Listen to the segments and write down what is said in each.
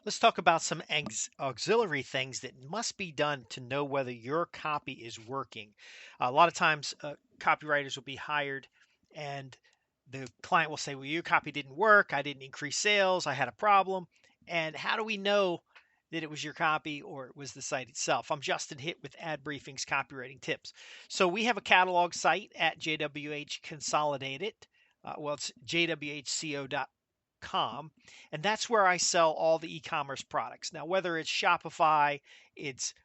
Let's talk about some auxiliary things that must be done to know whether your copy is working. A lot of times, copywriters will be hired and the client will say, well, your copy didn't work. I didn't increase sales. I had a problem. And how do we know that it was your copy or it was the site itself? I'm Justin Hitt with Ad Briefing's Copywriting Tips. So we have a catalog site at JWH Consolidated. It's jwhco.com, and that's where I sell all the e-commerce products. Now, whether it's Shopify, it's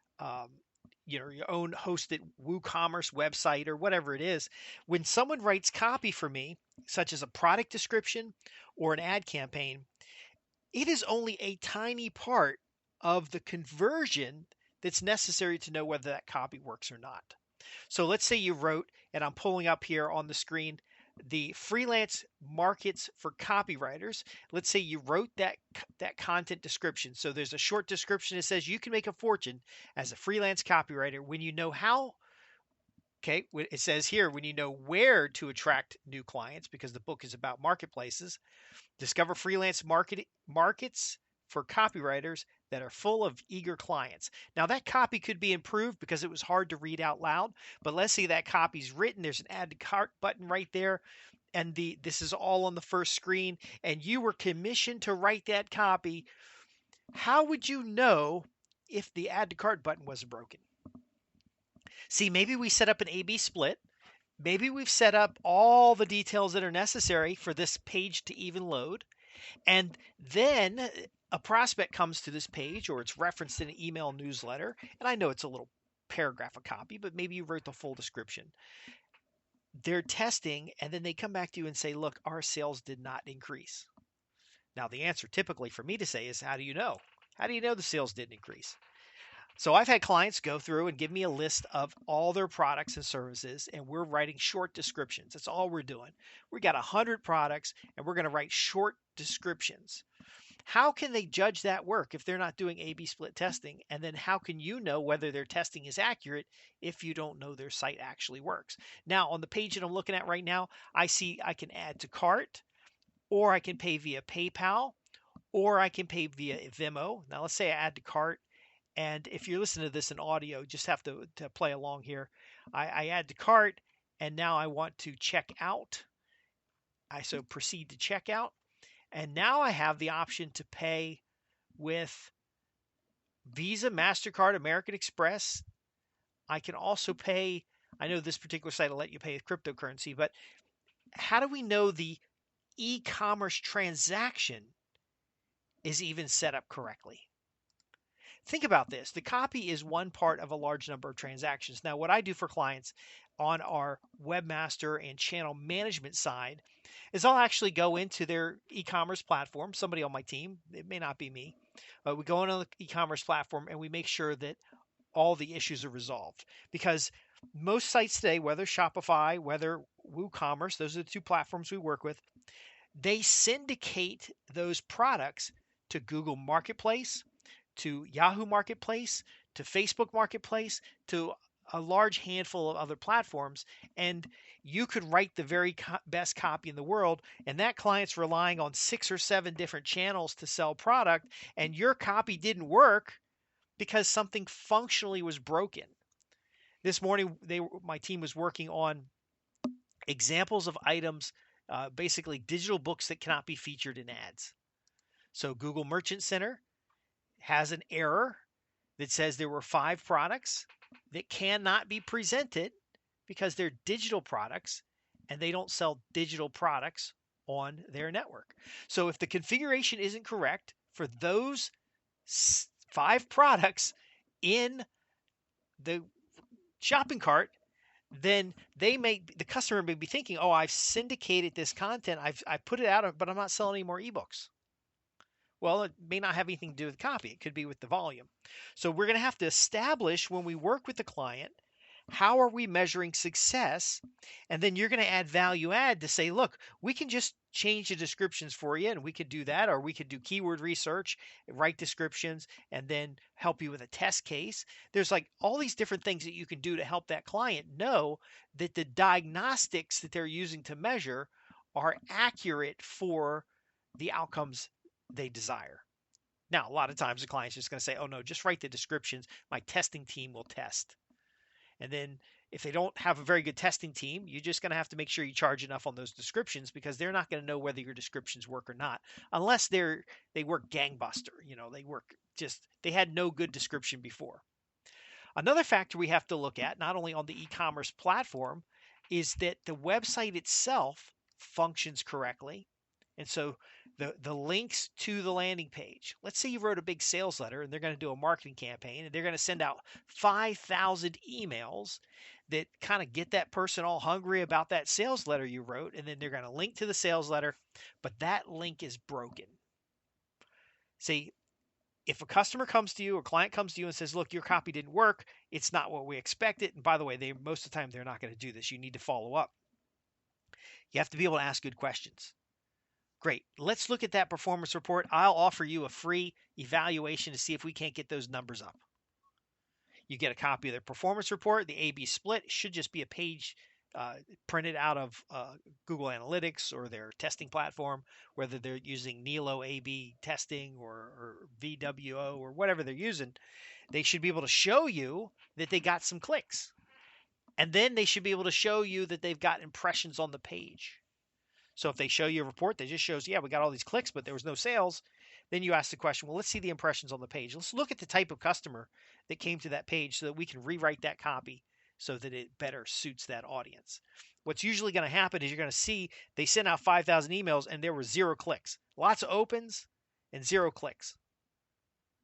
your own hosted WooCommerce website or whatever it is, when someone writes copy for me, such as a product description or an ad campaign, it is only a tiny part of the conversion that's necessary to know whether that copy works or not. So let's say you wrote, and I'm pulling up here on the screen, the freelance markets for copywriters. Let's say you wrote that content description. So there's a short description that says you can make a fortune as a freelance copywriter when you know how. Okay, it says here when you know where to attract new clients, because the book is about marketplaces. Discover freelance markets for copywriters that are full of eager clients. Now that copy could be improved because it was hard to read out loud, but let's say that copy's written. There's an add to cart button right there, and this is all on the first screen, and you were commissioned to write that copy. How would you know if the add to cart button wasn't broken? See, maybe we set up an A/B split. Maybe we've set up all the details that are necessary for this page to even load. And then a prospect comes to this page, or it's referenced in an email newsletter. And I know it's a little paragraph of copy, but maybe you wrote the full description. They're testing, and then they come back to you and say, look, our sales did not increase. Now, the answer typically for me to say is, how do you know? How do you know the sales didn't increase? So I've had clients go through and give me a list of all their products and services, and we're writing short descriptions. That's all we're doing. We got 100 products, and we're going to write short descriptions. How can they judge that work if they're not doing A/B split testing? And then how can you know whether their testing is accurate if you don't know their site actually works? Now, on the page that I'm looking at right now, I see I can add to cart, or I can pay via PayPal, or I can pay via Venmo. Now, let's say I add to cart. And if you're listening to this in audio, just have to play along here. I add to cart, and now I want to check out. So proceed to checkout. And now I have the option to pay with Visa, MasterCard, American Express. I can also pay, I know this particular site will let you pay with cryptocurrency, but how do we know the e-commerce transaction is even set up correctly? Think about this. The copy is one part of a large number of transactions. Now, what I do for clients on our webmaster and channel management side is I'll actually go into their e-commerce platform, somebody on my team, it may not be me, but we go into the e-commerce platform and we make sure that all the issues are resolved. Because most sites today, whether Shopify, whether WooCommerce, those are the two platforms we work with, they syndicate those products to Google Marketplace, to Yahoo Marketplace, to Facebook Marketplace, to a large handful of other platforms. And you could write the very best copy in the world, and that client's relying on 6 or 7 different channels to sell product, and your copy didn't work because something functionally was broken. This morning, my team was working on examples of items, basically digital books that cannot be featured in ads. So Google Merchant Center has an error that says there were 5 products that cannot be presented because they're digital products and they don't sell digital products on their network. So if the configuration isn't correct for those 5 products in the shopping cart, then the customer may be thinking, oh, I've syndicated this content, I've put it out, but I'm not selling any more ebooks. Well, it may not have anything to do with copy. It could be with the volume. So we're going to have to establish when we work with the client, how are we measuring success? And then you're going to add value add to say, look, we can just change the descriptions for you, and we could do that, or we could do keyword research, write descriptions, and then help you with a test case. There's like all these different things that you can do to help that client know that the diagnostics that they're using to measure are accurate for the outcomes they desire. Now, a lot of times the client's just going to say, oh no, just write the descriptions. My testing team will test. And then if they don't have a very good testing team, you're just going to have to make sure you charge enough on those descriptions because they're not going to know whether your descriptions work or not unless they work gangbuster. They work just they had no good description before. Another factor we have to look at, not only on the e-commerce platform, is that the website itself functions correctly. And so the links to the landing page. Let's say you wrote a big sales letter and they're going to do a marketing campaign and they're going to send out 5,000 emails that kind of get that person all hungry about that sales letter you wrote, and then they're going to link to the sales letter, but that link is broken. See, if a customer comes to you or client comes to you and says, look, your copy didn't work, it's not what we expected. And by the way, most of the time they're not going to do this. You need to follow up. You have to be able to ask good questions. Great. Let's look at that performance report. I'll offer you a free evaluation to see if we can't get those numbers up. You get a copy of their performance report. The A/B split should just be a page printed out of Google Analytics or their testing platform, whether they're using Nilo A/B testing or VWO or whatever they're using. They should be able to show you that they got some clicks. And then they should be able to show you that they've got impressions on the page. So if they show you a report that just shows, yeah, we got all these clicks, but there was no sales, then you ask the question, well, let's see the impressions on the page. Let's look at the type of customer that came to that page so that we can rewrite that copy so that it better suits that audience. What's usually going to happen is you're going to see they sent out 5,000 emails and there were 0 clicks. Lots of opens and 0 clicks.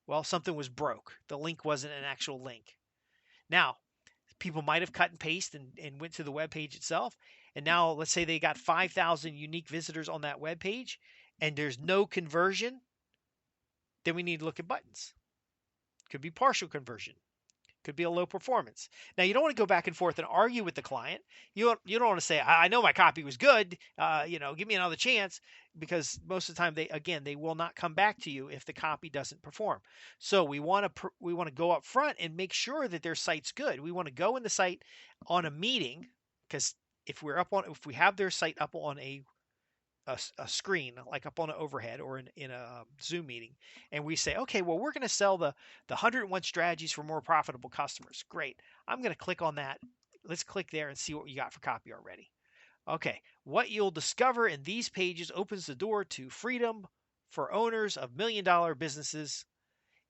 Well, something was broke. The link wasn't an actual link. Now, people might have cut and pasted and went to the web page itself. And now let's say they got 5,000 unique visitors on that web page and there's no conversion. Then we need to look at buttons. Could be partial conversion. Could be a low performance. Now, you don't want to go back and forth and argue with the client. You don't want to say, I know my copy was good. Give me another chance, because most of the time they will not come back to you if the copy doesn't perform. So we want to go up front and make sure that their site's good. We want to go in the site on a meeting, because if we have their site up on a screen, like up on an overhead or in a Zoom meeting, and we say, okay, well, we're going to sell the 101 strategies for more profitable customers. Great. I'm going to click on that. Let's click there and see what you got for copy already. Okay. What you'll discover in these pages opens the door to freedom for owners of $1 million businesses.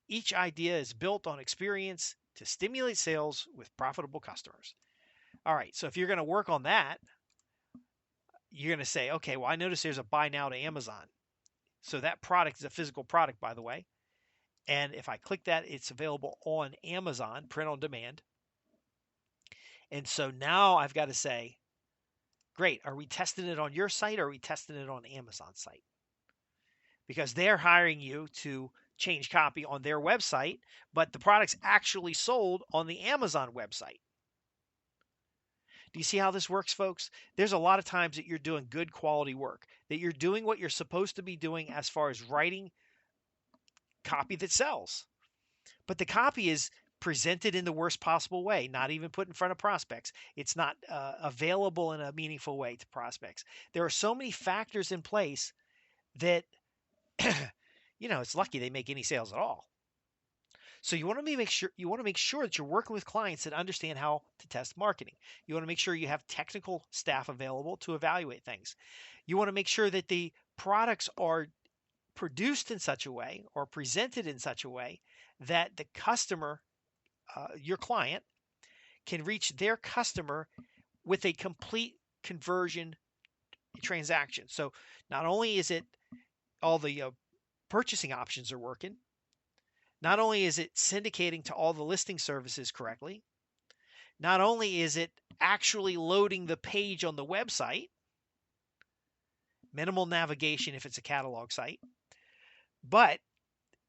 Each idea is built on experience to stimulate sales with profitable customers. All right. So if you're going to work on that, you're going to say, okay, well, I notice there's a buy now to Amazon. So that product is a physical product, by the way. And if I click that, it's available on Amazon, print on demand. And so now I've got to say, great, are we testing it on your site or are we testing it on Amazon's site? Because they're hiring you to change copy on their website, but the product's actually sold on the Amazon website. Do you see how this works, folks? There's a lot of times that you're doing good quality work, that you're doing what you're supposed to be doing as far as writing copy that sells. But the copy is presented in the worst possible way, not even put in front of prospects. It's not available in a meaningful way to prospects. There are so many factors in place that, it's lucky they make any sales at all. So you want to make sure that you're working with clients that understand how to test marketing. You want to make sure you have technical staff available to evaluate things. You want to make sure that the products are produced in such a way or presented in such a way that the customer, your client, can reach their customer with a complete conversion transaction. So not only is it all the purchasing options are working, not only is it syndicating to all the listing services correctly, not only is it actually loading the page on the website, minimal navigation if it's a catalog site, but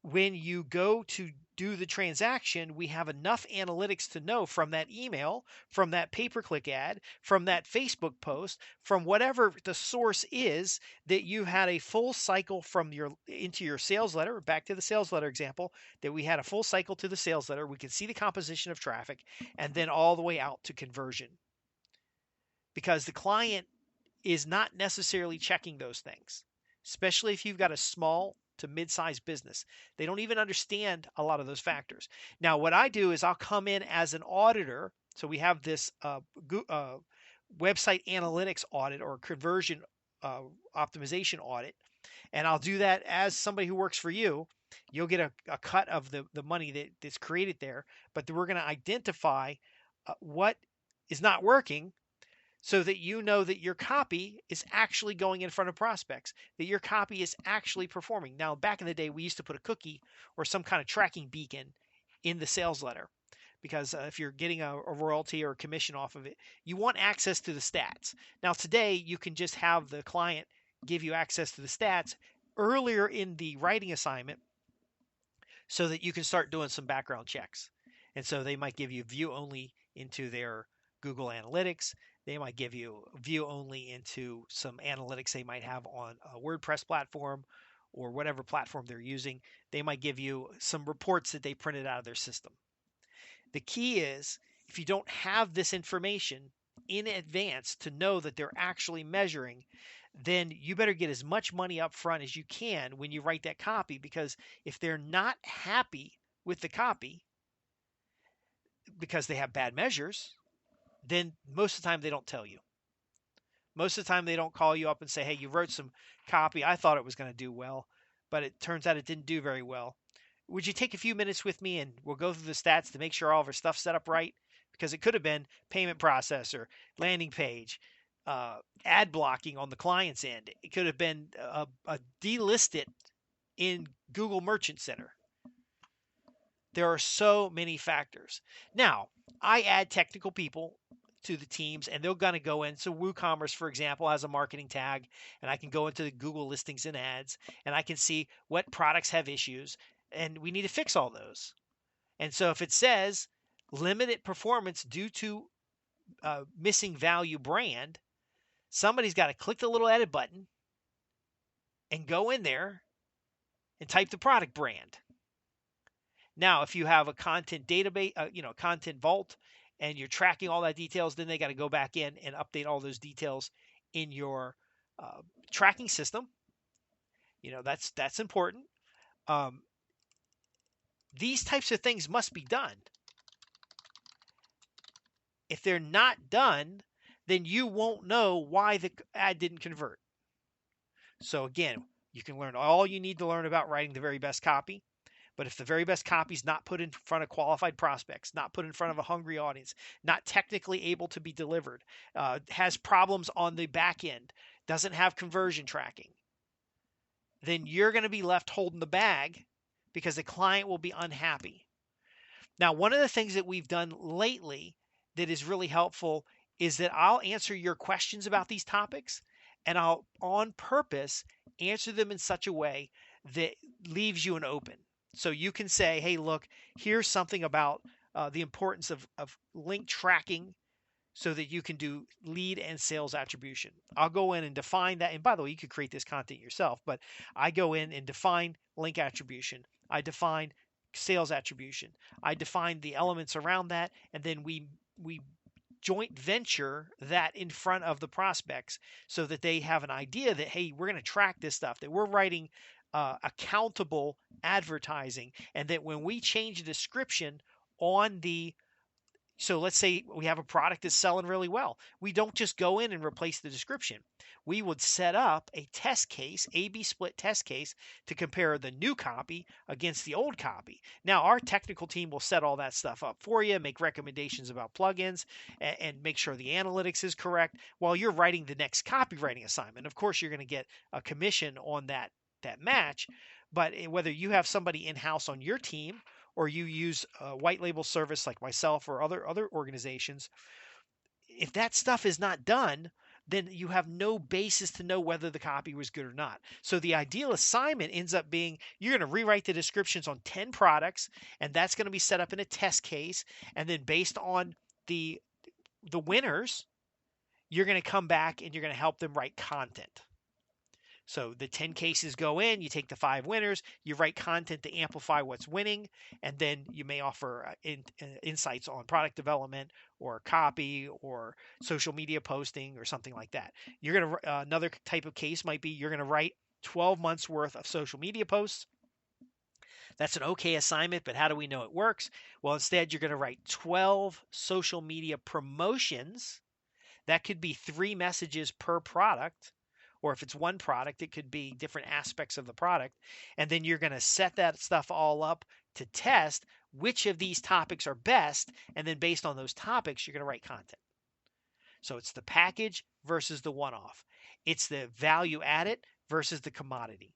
when you go to do the transaction, we have enough analytics to know from that email, from that pay-per-click ad, from that Facebook post, from whatever the source is, that you had a full cycle into your sales letter. Back to the sales letter example, that we had a full cycle to the sales letter. We can see the composition of traffic and then all the way out to conversion. Because the client is not necessarily checking those things, especially if you've got a small to mid-sized business. They don't even understand a lot of those factors. Now, what I do is I'll come in as an auditor. So we have this website analytics audit or conversion uh, optimization audit, and I'll do that as somebody who works for you. You'll get a cut of the money that's created there, but we're going to identify what is not working so that you know that your copy is actually going in front of prospects, that your copy is actually performing. Now, back in the day, we used to put a cookie or some kind of tracking beacon in the sales letter because if you're getting a royalty or a commission off of it, you want access to the stats. Now, today, you can just have the client give you access to the stats earlier in the writing assignment so that you can start doing some background checks. And so they might give you view only into their Google Analytics. They might give you view only into some analytics they might have on a WordPress platform or whatever platform they're using. They might give you some reports that they printed out of their system. The key is if you don't have this information in advance to know that they're actually measuring, then you better get as much money up front as you can when you write that copy, because if they're not happy with the copy because they have bad measures, then most of the time they don't tell you. Most of the time they don't call you up and say, hey, you wrote some copy. I thought it was going to do well, but it turns out it didn't do very well. Would you take a few minutes with me and we'll go through the stats to make sure all of our stuff's set up right? Because it could have been payment processor, landing page, ad blocking on the client's end. It could have been a delisted in Google Merchant Center. There are so many factors. Now, I add technical people to the teams and they're going to go in. So WooCommerce, for example, has a marketing tag, and I can go into the Google listings and ads and I can see what products have issues, and we need to fix all those. And so if it says limited performance due to missing value brand, somebody's got to click the little edit button and go in there and type the product brand. Now, if you have a content database, content vault, and you're tracking all that details, then they got to go back in and update all those details in your tracking system. That's important. These types of things must be done. If they're not done, then you won't know why the ad didn't convert. So again, you can learn all you need to learn about writing the very best copy. But if the very best copy is not put in front of qualified prospects, not put in front of a hungry audience, not technically able to be delivered, has problems on the back end, doesn't have conversion tracking, then you're going to be left holding the bag because the client will be unhappy. Now, one of the things that we've done lately that is really helpful is that I'll answer your questions about these topics, and I'll on purpose answer them in such a way that leaves you an open. So you can say, hey, look, here's something about the importance of link tracking so that you can do lead and sales attribution. I'll go in and define that. And by the way, you could create this content yourself, but I go in and define link attribution. I define sales attribution. I define the elements around that, and then we joint venture that in front of the prospects so that they have an idea that, hey, we're going to track this stuff, that we're writing accountable advertising, and that when we change the description on so let's say we have a product that's selling really well. We don't just go in and replace the description. We would set up a test case, A/B split test case, to compare the new copy against the old copy. Now, our technical team will set all that stuff up for you, make recommendations about plugins, and make sure the analytics is correct while you're writing the next copywriting assignment. Of course, you're going to get a commission on that match, but whether you have somebody in-house on your team or you use a white label service like myself or other organizations, if that stuff is not done, then you have no basis to know whether the copy was good or not. So the ideal assignment ends up being you're going to rewrite the descriptions on 10 products, and that's going to be set up in a test case, and then based on the winners, you're going to come back and you're going to help them write content. So the 10 cases go in, you take the 5 winners, you write content to amplify what's winning, and then you may offer insights on product development or copy or social media posting or something like that. You're going to another type of case might be you're going to write 12 months worth of social media posts. That's an okay assignment, but how do we know it works? Well, instead, you're going to write 12 social media promotions. That could be 3 messages per product. Or if it's one product, it could be different aspects of the product. And then you're going to set that stuff all up to test which of these topics are best. And then based on those topics, you're going to write content. So it's the package versus the one off, it's the value added versus the commodity.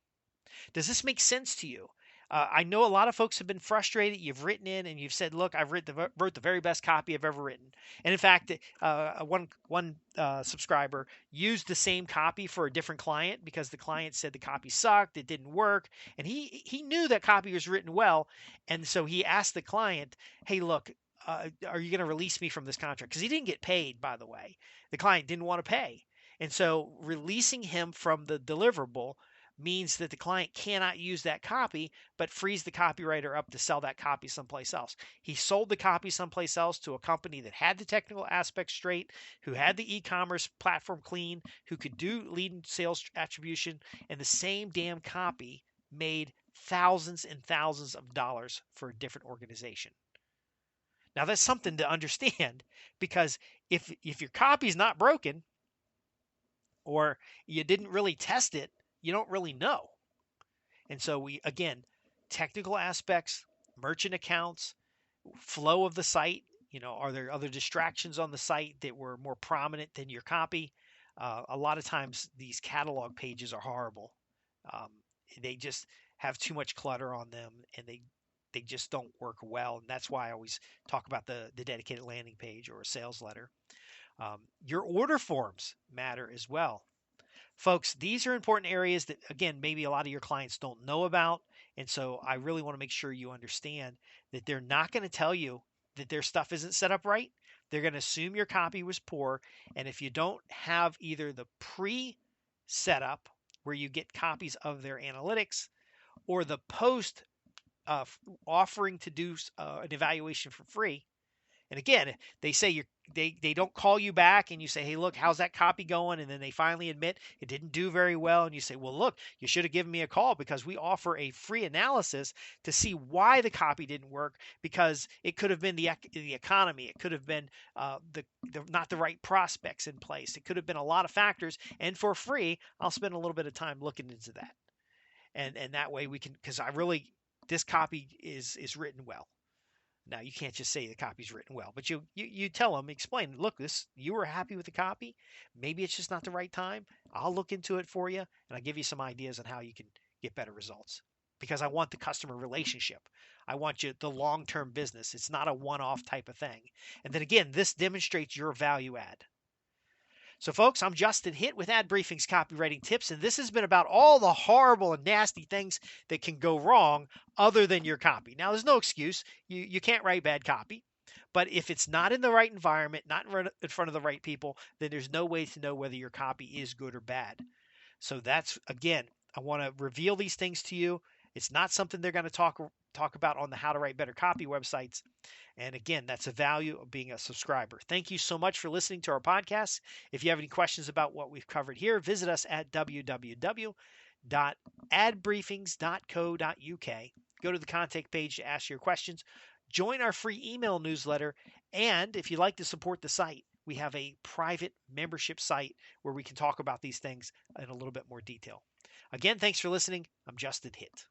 Does this make sense to you? I know a lot of folks have been frustrated. You've written in and you've said, "Look, I've wrote the very best copy I've ever written." And in fact, one subscriber used the same copy for a different client because the client said the copy sucked, it didn't work, and he knew that copy was written well, and so he asked the client, "Hey, look, are you going to release me from this contract?" Because he didn't get paid, by the way. The client didn't want to pay, and so releasing him from the deliverable means that the client cannot use that copy, but frees the copywriter up to sell that copy someplace else. He sold the copy someplace else to a company that had the technical aspects straight, who had the e-commerce platform clean, who could do lead and sales attribution, and the same damn copy made thousands and thousands of dollars for a different organization. Now that's something to understand because if your copy's not broken or you didn't really test it, you don't really know. And so we, again, technical aspects, merchant accounts, flow of the site. Are there other distractions on the site that were more prominent than your copy? A lot of times these catalog pages are horrible. Um, they just have too much clutter on them, and they just don't work well. And that's why I always talk about the dedicated landing page or a sales letter. Your order forms matter as well. Folks, these are important areas that, again, maybe a lot of your clients don't know about. And so I really want to make sure you understand that they're not going to tell you that their stuff isn't set up right. They're going to assume your copy was poor. And if you don't have either the pre setup where you get copies of their analytics or the post offering to do an evaluation for free, and again, they say they don't call you back and you say, "Hey, look, how's that copy going?" And then they finally admit it didn't do very well. And you say, "Well, look, you should have given me a call because we offer a free analysis to see why the copy didn't work, because it could have been the economy. It could have been the not the right prospects in place. It could have been a lot of factors. And for free, I'll spend a little bit of time looking into that. And that way we can, because this copy is written well." Now you can't just say the copy's written well, but you tell them, explain, look, you were happy with the copy. Maybe it's just not the right time. I'll look into it for you, and I'll give you some ideas on how you can get better results. Because I want the customer relationship. I want you the long-term business. It's not a one-off type of thing. And then again, this demonstrates your value add. So, folks, I'm Justin Hitt with Ad Briefing's Copywriting Tips, and this has been about all the horrible and nasty things that can go wrong other than your copy. Now, there's no excuse. You can't write bad copy, but if it's not in the right environment, not in front of the right people, then there's no way to know whether your copy is good or bad. So that's, again, I want to reveal these things to you. It's not something they're going to talk about on the How to Write Better Copy websites. And again, that's the value of being a subscriber. Thank you so much for listening to our podcast. If you have any questions about what we've covered here, visit us at www.adbriefings.co.uk. Go to the contact page to ask your questions. Join our free email newsletter. And if you'd like to support the site, we have a private membership site where we can talk about these things in a little bit more detail. Again, thanks for listening. I'm Justin Hitt.